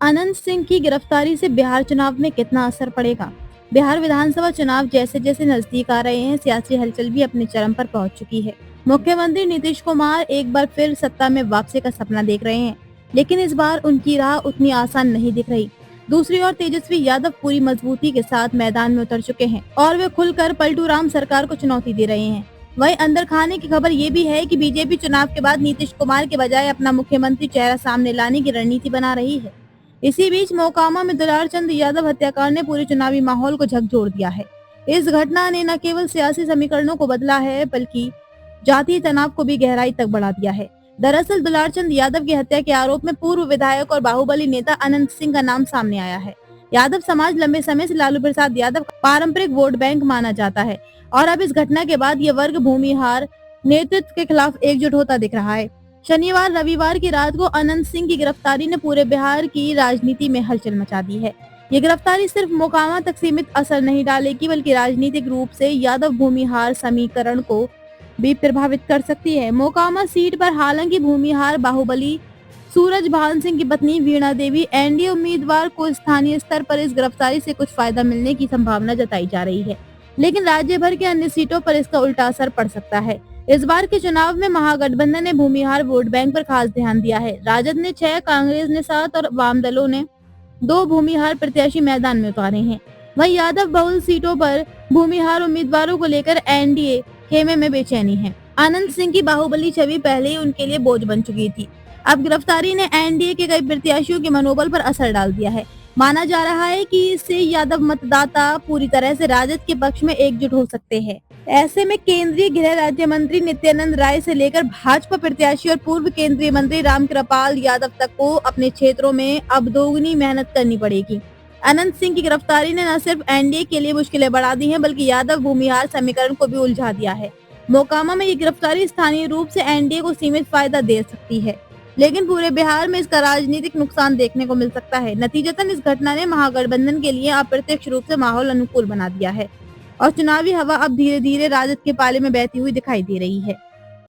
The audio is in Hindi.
अनंत सिंह की गिरफ्तारी से बिहार चुनाव में कितना असर पड़ेगा? बिहार विधानसभा चुनाव जैसे जैसे नजदीक आ रहे हैं, सियासी हलचल भी अपने चरम पर पहुंच चुकी है। मुख्यमंत्री नीतीश कुमार एक बार फिर सत्ता में वापसी का सपना देख रहे हैं, लेकिन इस बार उनकी राह उतनी आसान नहीं दिख रही। दूसरी ओर तेजस्वी यादव पूरी मजबूती के साथ मैदान में उतर चुके हैं और वे खुलकर पलटू राम सरकार को चुनौती दे रहे हैं। वहीं अंदर खाने की खबर ये भी है कि बीजेपी चुनाव के बाद नीतीश कुमार के बजाय अपना मुख्यमंत्री चेहरा सामने लाने की रणनीति बना रही है। इसी बीच मोकामा में दुलारचंद यादव हत्याकांड ने पूरे चुनावी माहौल को झकझोर दिया है। इस घटना ने न केवल सियासी समीकरणों को बदला है, बल्कि जातीय तनाव को भी गहराई तक बढ़ा दिया है। दरअसल दुलारचंद यादव की हत्या के आरोप में पूर्व विधायक और बाहुबली नेता अनंत सिंह का नाम सामने आया है। यादव समाज लंबे समय से लालू प्रसाद यादव का पारंपरिक वोट बैंक माना जाता है और अब इस घटना के बाद ये वर्ग भूमिहार नेतृत्व के खिलाफ एकजुट होता दिख रहा है। शनिवार रविवार की रात को अनंत सिंह की गिरफ्तारी ने पूरे बिहार की राजनीति में हलचल मचा दी है। ये गिरफ्तारी सिर्फ मोकामा तक सीमित असर नहीं डालेगी, बल्कि राजनीतिक रूप से यादव भूमिहार समीकरण को भी प्रभावित कर सकती है। मोकामा सीट पर हालांकि भूमिहार बाहुबली सूरज भान सिंह की पत्नी वीणा देवी एनडीए उम्मीदवार को स्थानीय स्तर पर इस गिरफ्तारी से कुछ फायदा मिलने की संभावना जताई जा रही है, लेकिन राज्य भर की अन्य सीटों पर इसका उल्टा असर पड़ सकता है। इस बार के चुनाव में महागठबंधन ने भूमिहार वोट बैंक पर खास ध्यान दिया है। राजद ने 6, कांग्रेस ने 7 और वाम दलों ने 2 भूमिहार प्रत्याशी मैदान में उतारे हैं। वहीं यादव बहुल सीटों पर भूमिहार उम्मीदवारों को लेकर एनडीए खेमे में बेचैनी है। अनंत सिंह की बाहुबली छवि पहले ही उनके लिए बोझ बन चुकी थी। अब गिरफ्तारी ने एनडीए के कई प्रत्याशियों के मनोबल पर असर डाल दिया है। माना जा रहा है कि इससे यादव मतदाता पूरी तरह से राजद के पक्ष में एकजुट हो सकते हैं। ऐसे में केंद्रीय गृह राज्य मंत्री नित्यानंद राय से लेकर भाजपा प्रत्याशी और पूर्व केंद्रीय मंत्री रामकृपाल यादव तक को अपने क्षेत्रों में अब दोगुनी मेहनत करनी पड़ेगी। अनंत सिंह की गिरफ्तारी ने न सिर्फ एनडीए के लिए मुश्किलें बढ़ा दी हैं, बल्कि यादव भूमिहार समीकरण को भी उलझा दिया है। मोकामा में ये गिरफ्तारी स्थानीय रूप से एनडीए को सीमित फायदा दे सकती है, लेकिन पूरे बिहार में इसका राजनीतिक नुकसान देखने को मिल सकता है। नतीजतन इस घटना ने महागठबंधन के लिए अप्रत्यक्ष रूप से माहौल अनुकूल बना दिया है और चुनावी हवा अब धीरे धीरे राजद के पाले में बहती हुई दिखाई दे रही है।